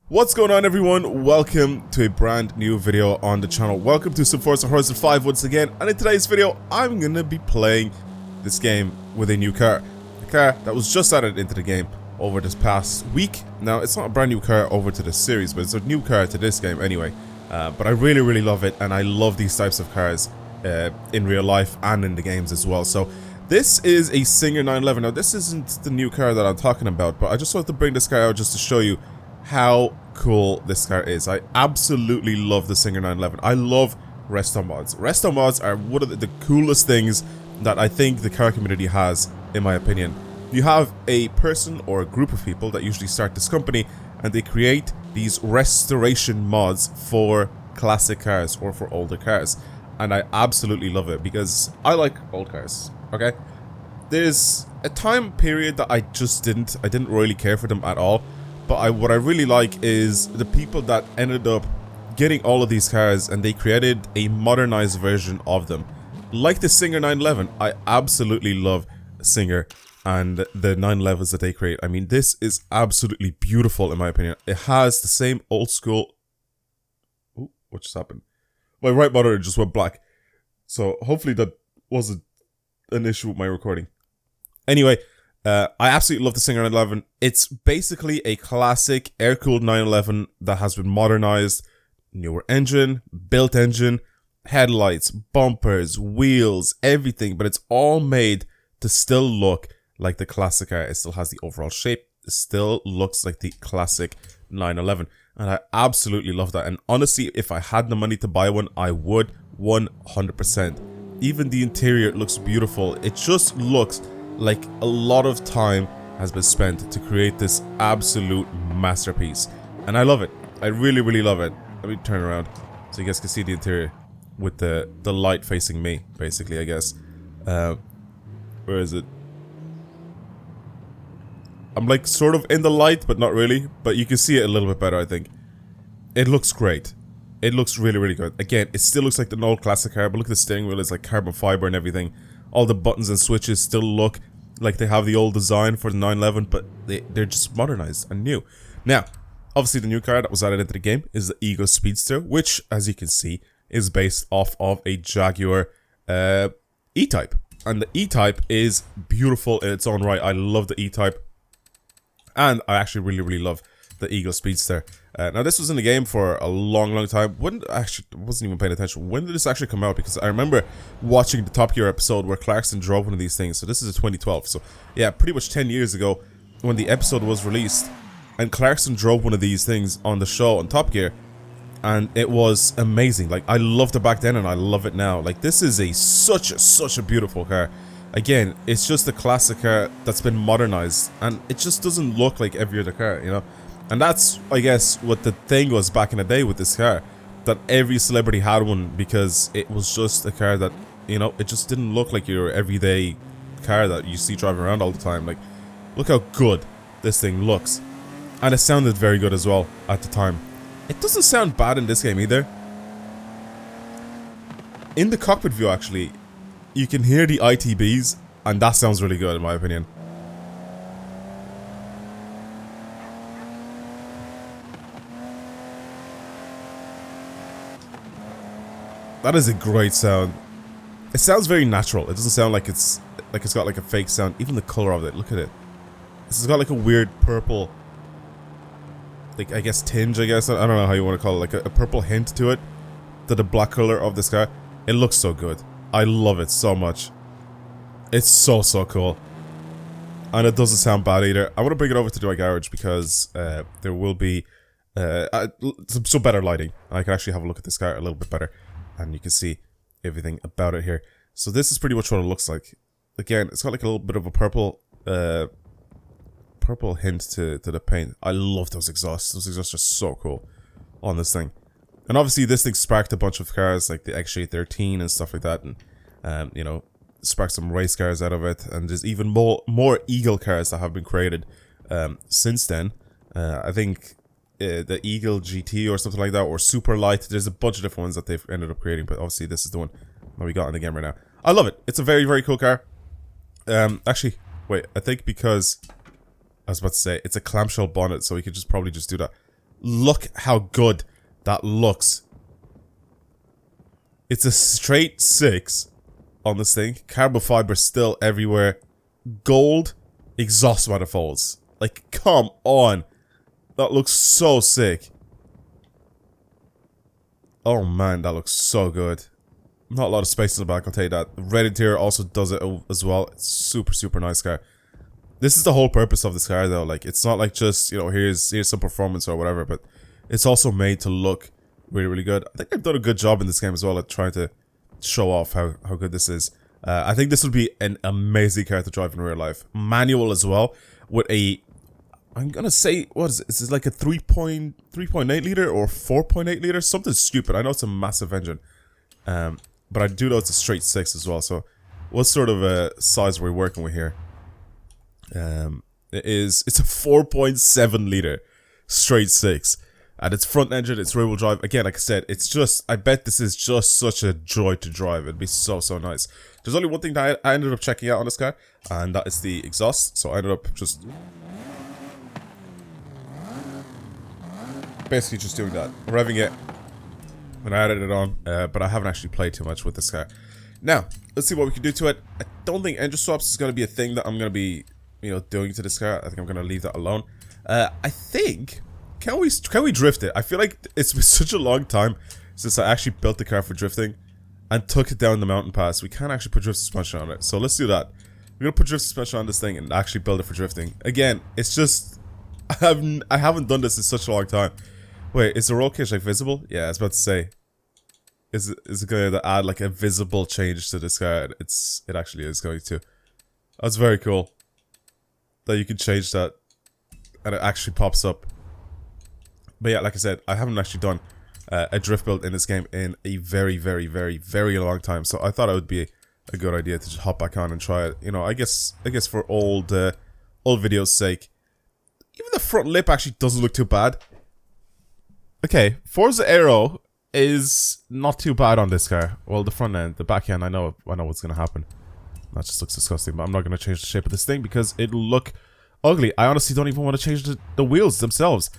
What's going on, everyone? Welcome to a brand new video on the channel. Welcome to some Forza Horizon 5 once again, and in today's video I'm gonna be playing this game with a new car. A car that was just added into the game over this past week. Now, it's not a brand new car over to this series, but it's a new car to this game anyway. But I really love it, and I love these types of cars in real life and in the games as well. So this is a Singer 911. Now, this isn't the new car that I'm talking about, but I just wanted to bring this car out just to show you how cool this car is. I absolutely love the Singer 911. I love resto mods. Resto mods are one of the coolest things that I think the car community has, in my opinion. You have a person or a group of people that usually start this company, and they create these restoration mods for classic cars or for older cars. And I absolutely love it because I like old cars, okay? There's a time period that I didn't really care for them at all. But what I really like is the people that ended up getting all of these cars and they created a modernized version of them. Like the Singer 911, I absolutely love Singer and the 911s that they create. I mean, this is absolutely beautiful in my opinion. It has the same old school... Ooh, what just happened? My right monitor just went black. So hopefully that wasn't an issue with my recording. Anyway, I absolutely love the Singer 911. It's basically a classic air-cooled 911 that has been modernized. Newer engine, built engine, headlights, bumpers, wheels, everything. But it's all made to still look like the classic car. It still has the overall shape. It still looks like the classic 911. And I absolutely love that. And honestly, if I had the money to buy one, I would 100%. Even the interior looks beautiful. It just looks like a lot of time has been spent to create this absolute masterpiece. And I love it. I really love it. Let me turn around so you guys can see the interior with the light facing me, basically, I guess. Where is it? I'm like sort of in the light, but not really. But you can see it a little bit better, I think. It looks great. It looks really good. Again, it still looks like the old classic car, but look at the steering wheel. It's like carbon fiber and everything. All the buttons and switches still look like they have the old design for the 911, but they're just modernized and new. Now, obviously the new car that was added into the game is the Eagle Speedster, which, as you can see, is based off of a Jaguar E-Type. And the E-Type is beautiful in its own right. I love the E-Type. And I actually really love the Eagle Speedster. Now, this was in the game for a long time. When actually wasn't even paying attention. When did this actually come out? Because I remember watching the Top Gear episode where Clarkson drove one of these things. So this is a 2012. So yeah, pretty much 10 years ago when the episode was released, and Clarkson drove one of these things on the show on Top Gear, and it was amazing. Like, I loved it back then, and I love it now. Like, this is such a beautiful car. Again, it's just a classic car that's been modernized, and it just doesn't look like every other car, you know. And that's, I guess, what the thing was back in the day with this car. That every celebrity had one because it was just a car that, you know, it just didn't look like your everyday car that you see driving around all the time. Like, look how good this thing looks. And it sounded very good as well at the time. It doesn't sound bad in this game either. In the cockpit view, actually, you can hear the ITBs, and that sounds really good in my opinion. That is a great sound. It sounds very natural. It doesn't sound like it's got like a fake sound. Even the color of it, look at it. This has got like a weird purple, like, I guess tinge, I guess. I don't know how you want to call it. Like a purple hint to it, to the black color of this car. It looks so good. I love it so much. It's so cool. And it doesn't sound bad either. I want to bring it over to my garage because there will be some better lighting. I can actually have a look at this car a little bit better. And you can see everything about it here. So this is pretty much what it looks like. Again, it's got like a little bit of a purple hint to the paint. I love those exhausts. Those exhausts are so cool on this thing. And obviously this thing sparked a bunch of cars like the XJ13 and stuff like that. And, you know, sparked some race cars out of it. And there's even more Eagle cars that have been created since then. I think... the Eagle GT or something like that, or Super Light. There's a bunch of different ones that they've ended up creating, but obviously this is the one that we got in the game right now. I love it. It's a very cool car. Actually, wait, I think because I was about to say it's a clamshell bonnet, so we could just probably just do that. Look how good that looks. It's a straight 6 on this thing. Carbon fiber still everywhere. Gold exhaust manifolds. Like, come on. That looks so sick. Oh man, that looks so good. Not a lot of space in the back, I'll tell you that. The red interior also does it as well. It's super, super nice car. This is the whole purpose of this car though. Like, it's not like just, you know, here's some performance or whatever, but it's also made to look really, really good. I think I've done a good job in this game as well at trying to show off how good this is. I think this would be an amazing car to drive in real life. Manual as well, with a, I'm gonna say, what is it? Is it like a 3.8 liter or 4.8 liter? Something stupid. I know it's a massive engine. But I do know it's a straight 6 as well. So what sort of a size are we working with here? It's a 4.7 liter straight 6. And it's front engine, it's rear wheel drive. Again, like I said, it's just, I bet this is just such a joy to drive. It'd be so, so nice. There's only one thing that I ended up checking out on this car, and that is the exhaust. So I ended up just basically just doing that, revving it, and I added it on, but I haven't actually played too much with this car. Now, let's see what we can do to it. I don't think engine swaps is going to be a thing that I'm going to be, you know, doing to this car. I think I'm going to leave that alone. I think, can we drift it? I feel like it's been such a long time since I actually built the car for drifting and took it down the mountain pass. We can't actually put drift suspension on it, so let's do that. We're going to put drift suspension on this thing and actually build it for drifting. Again, it's just, I haven't done this in such a long time. Wait, is the roll cage like visible? Yeah, I was about to say. Is it going to add like a visible change to this car? It actually is going to. That's very cool. That you can change that and it actually pops up. But yeah, like I said, I haven't actually done a drift build in this game in a very, very, very, very long time. So I thought it would be a good idea to just hop back on and try it. You know, I guess for old videos' sake. Even the front lip actually doesn't look too bad. Okay, Forza Aero is not too bad on this car. Well, the front end, the back end, I know what's gonna happen. That just looks disgusting, but I'm not gonna change the shape of this thing because it'll look ugly. I honestly don't even want to change the wheels themselves.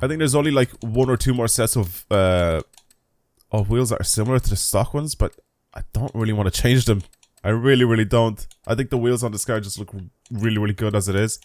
I think there's only like 1 or 2 more sets of wheels that are similar to the stock ones, but I don't really want to change them. I really, really don't. I think the wheels on this car just look really, really good as it is,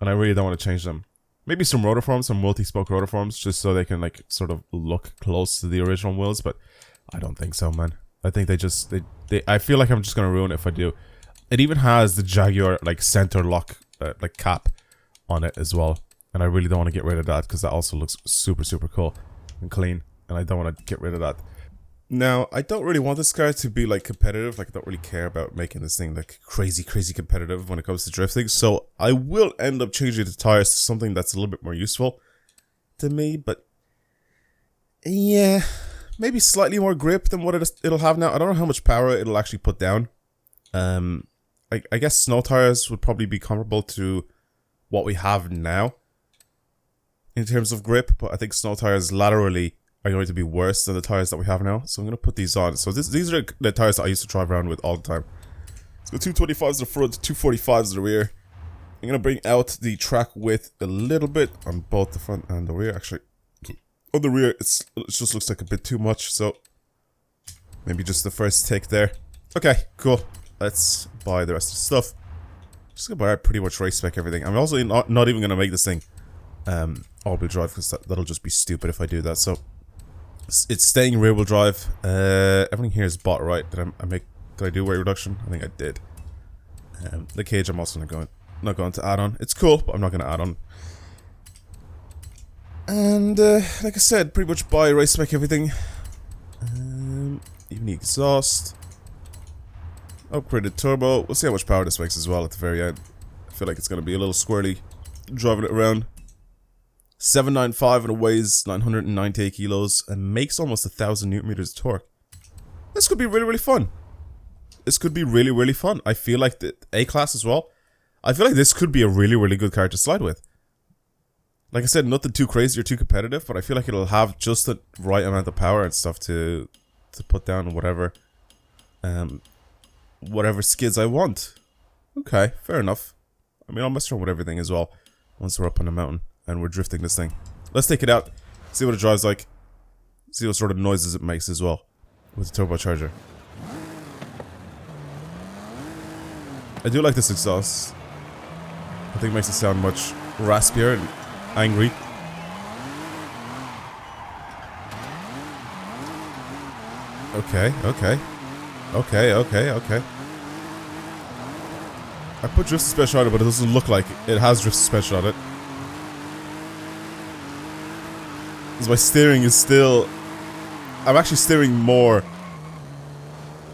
and I really don't want to change them. Maybe some rotiforms, some multi-spoke rotiforms, just so they can like sort of look close to the original wheels, but I don't think so, man. I think I feel like I'm just gonna ruin it if I do. It even has the Jaguar like center lock like cap on it as well, and I really don't want to get rid of that because that also looks super, super cool and clean, and I don't want to get rid of that. Now, I don't really want this car to be like competitive. Like, I don't really care about making this thing like crazy, crazy competitive when it comes to drifting. So I will end up changing the tires to something that's a little bit more useful to me. But yeah, maybe slightly more grip than what it'll have now. I don't know how much power it'll actually put down. I guess snow tires would probably be comparable to what we have now in terms of grip. But I think snow tires laterally are going to be worse than the tires that we have now. So I'm going to put these on. So these are the tires that I used to drive around with all the time. So 225s in the front, 245s in the rear. I'm going to bring out the track width a little bit on both the front and the rear. Actually, on the rear, it just looks like a bit too much. So maybe just the first take there. Okay, cool. Let's buy the rest of the stuff. Just going to buy pretty much race spec everything. I'm also not even going to make this thing all-wheel drive because that'll just be stupid if I do that. So it's staying rear-wheel drive. Everything here is bought right. Did I do weight reduction? I think I did. The cage I'm also not going to add on. It's cool, but I'm not going to add on. And like I said, pretty much buy race spec everything. Even the exhaust. Upgraded turbo. We'll see how much power this makes as well at the very end. I feel like it's going to be a little squirrely driving it around. 795 and it weighs 998 kilos and makes almost 1,000 Newton meters of torque. This could be really, really fun. This could be really, really fun. I feel like the A-Class as well. I feel like this could be a really, really good car to slide with. Like I said, nothing too crazy or too competitive, but I feel like it'll have just the right amount of power and stuff to put down whatever skids I want. Okay, fair enough. I mean, I'll mess around with everything as well once we're up on the mountain. and we're drifting this thing. Let's take it out, see what it drives like, see what sort of noises it makes as well with the turbocharger. I do like this exhaust. I think it makes it sound much raspier and angry. Okay. I put drift suspension on it, but it doesn't look like it has drift suspension on it. Because my steering is still... I'm actually steering more...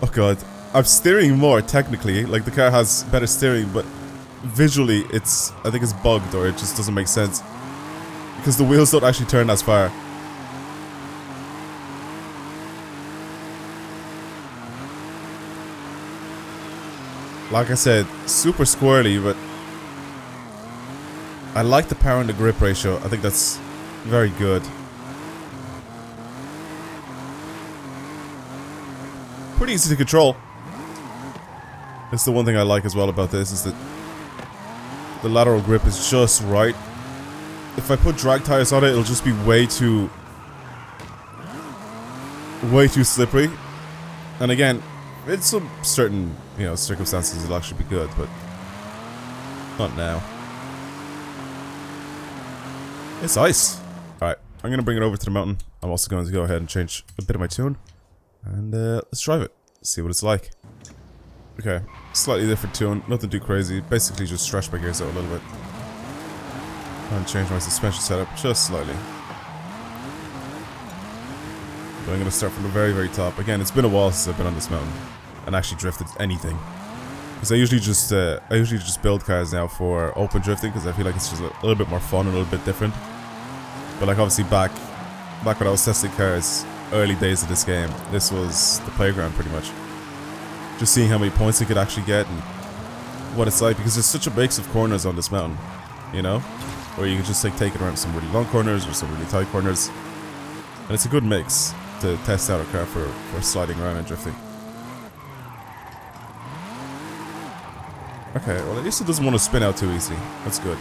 Oh god. I'm steering more, technically. Like, the car has better steering, but visually, it's... I think it's bugged, or it just doesn't make sense. Because the wheels don't actually turn as far. Like I said, super squirrely, but I like the power and the grip ratio. I think that's very good. Pretty easy to control. That's the one thing I like as well about this, is that the lateral grip is just right. If I put drag tires on it, it'll just be way too slippery. And again, in some certain, you know, circumstances it'll actually be good, but not now. It's ice. Alright, I'm gonna bring it over to the mountain. I'm also going to go ahead and change a bit of my tune. And let's drive it. See what it's like. Okay, slightly different tune, nothing too crazy. Basically just stretch my gears out a little bit. And change my suspension setup just slightly. But I'm gonna start from the very, very top. Again, it's been a while since I've been on this mountain and actually drifted anything. Because I usually just build cars now for open drifting, because I feel like it's just a little bit more fun and a little bit different. But like obviously back when I was testing cars, early days of this game, this was the playground pretty much. Just seeing how many points you could actually get and what it's like, because there's such a mix of corners on this mountain, you know? Where you can just like take it around some really long corners or some really tight corners. And it's a good mix to test out a car for sliding around and drifting. Okay, well at least it doesn't want to spin out too easily. That's good.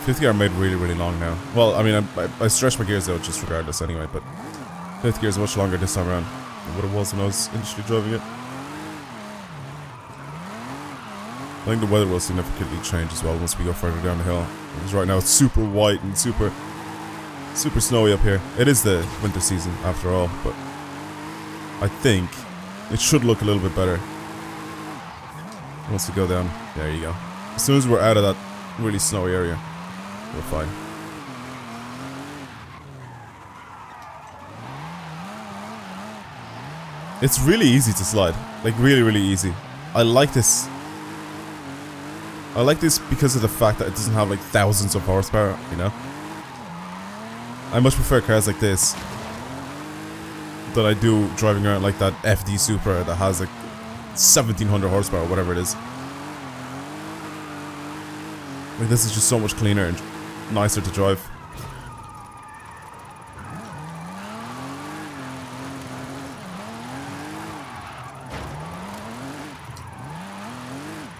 Fifth gear I made really, really long now. Well, I mean, I stretched my gears out just regardless anyway, but fifth gear is much longer this time around than what it was when I was initially driving it. I think the weather will significantly change as well once we go further down the hill. Because right now it's super white and super snowy up here. It is the winter season after all, but I think it should look a little bit better once we go down. There you go. As soon as we're out of that really snowy area, we're fine. It's really easy to slide. Like really, really easy. I like this. I like this because of the fact that it doesn't have like thousands of horsepower, you know? I much prefer cars like this than I do driving around like that FD Supra that has like 1700 horsepower, whatever it is. Like this is just so much cleaner and nicer to drive.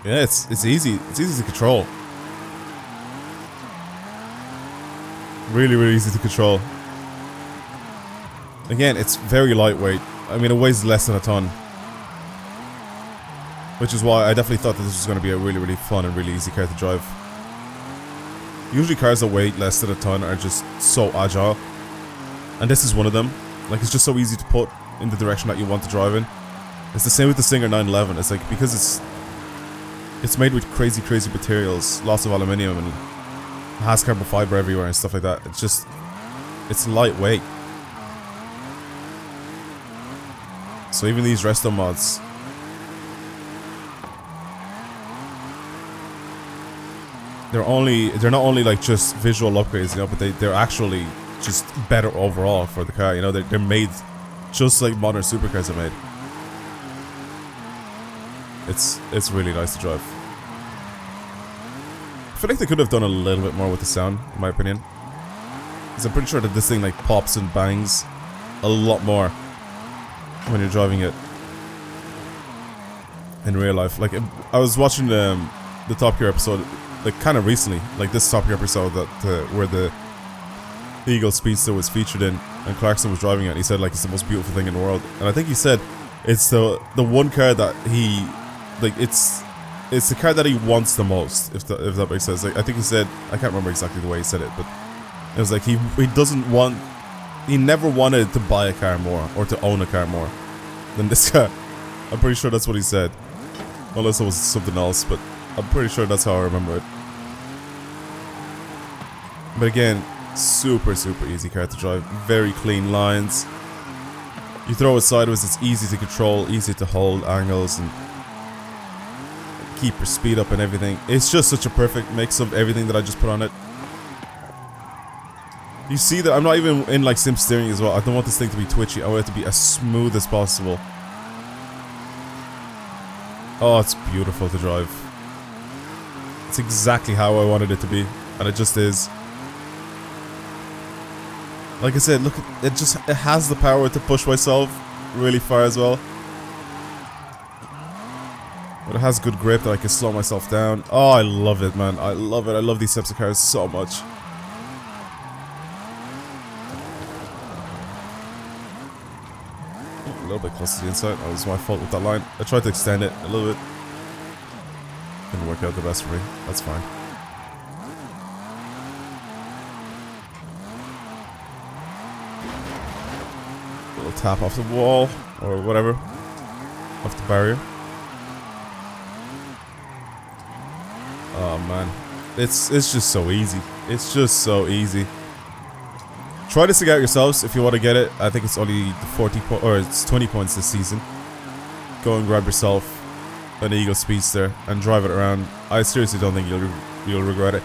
Yeah, it's easy. It's easy to control. Really, really easy to control. Again, it's very lightweight. I mean, it weighs less than a ton. Which is why I definitely thought that this was going to be a really, really fun and really easy car to drive. Usually cars that weigh less than a ton are just so agile. And this is one of them. Like, it's just so easy to put in the direction that you want to drive in. It's the same with the Singer 911. It's like, because it's made with crazy, crazy materials, lots of aluminium, and has carbon fiber everywhere and stuff like that. It's just, it's lightweight. So even these resto mods, they're not only like just visual upgrades, you know, but they're actually just better overall for the car. You know, they're made just like modern supercars are made. It's really nice to drive. I feel like they could have done a little bit more with the sound, in my opinion. Because I'm pretty sure that this thing like pops and bangs a lot more when you're driving it in real life. Like, I was watching the Top Gear episode like kind of recently, like this Top Gear episode that where the Eagle Speedster was featured in, and Clarkson was driving it. And he said like it's the most beautiful thing in the world, and I think he said it's the one car that he like it's the car that he wants the most. If that makes sense. Like, I think he said, I can't remember exactly the way he said it, but it was like he doesn't want, he never wanted to buy a car more or to own a car more than this car. I'm pretty sure that's what he said, unless it was something else, but I'm pretty sure that's how I remember it. But again, super easy car to drive, very clean lines. You throw it sideways, it's easy to control, easy to hold angles and keep your speed up and everything. It's just such a perfect mix of everything that I just put on it. You see that I'm not even in like sim steering as well. I don't want this thing to be twitchy. I want it to be as smooth as possible. Oh, it's beautiful to drive. It's exactly how I wanted it to be, and it just is. Like I said, look, it has the power to push myself really far as well. But it has good grip that I can slow myself down. Oh, I love it, man. I love it. I love these types of cars so much. A little bit close to the inside. That was my fault with that line. I tried to extend it a little bit. Didn't work out the best for me. That's fine. A little tap off the wall or whatever. Off the barrier. Oh man, it's just so easy. It's just so easy. Try this thing out yourselves if you want to get it. I think it's only 20 points this season. Go and grab yourself an Eagle Speedster and drive it around. I seriously don't think you'll regret it.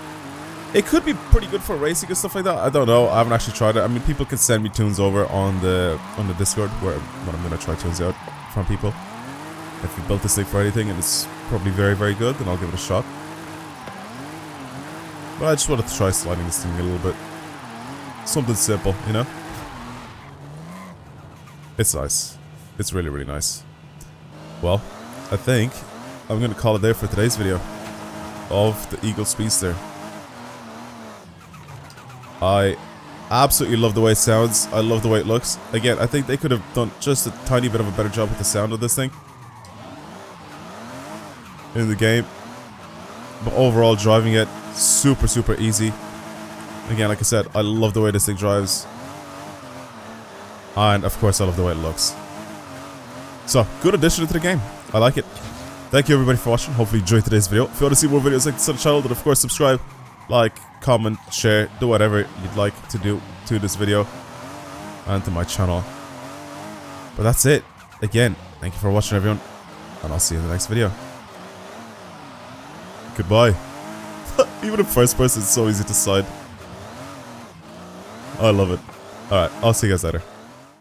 It could be pretty good for racing and stuff like that. I don't know. I haven't actually tried it. I mean, people can send me tunes over on the Discord where I'm gonna try tunes out from people. If you built this thing for anything and it's probably very good, then I'll give it a shot. But I just wanted to try sliding this thing a little bit. Something simple, you know? It's nice. It's really nice. Well, I think I'm gonna call it there for today's video of the Eagle Speedster. I absolutely love the way it sounds. I love the way it looks. Again, I think they could have done just a tiny bit of a better job with the sound of this thing in the game. But overall, driving it, super easy. Again, like I said, I love the way this thing drives. And of course, I love the way it looks. So, good addition to the game. I like it. Thank you everybody for watching. Hopefully you enjoyed today's video. If you want to see more videos like this on the channel, then of course subscribe, like, comment, share, do whatever you'd like to do to this video and to my channel. But that's it. Again, thank you for watching everyone, and I'll see you in the next video. Goodbye. Even in first person, it's so easy to slide. I love it. Alright, I'll see you guys later.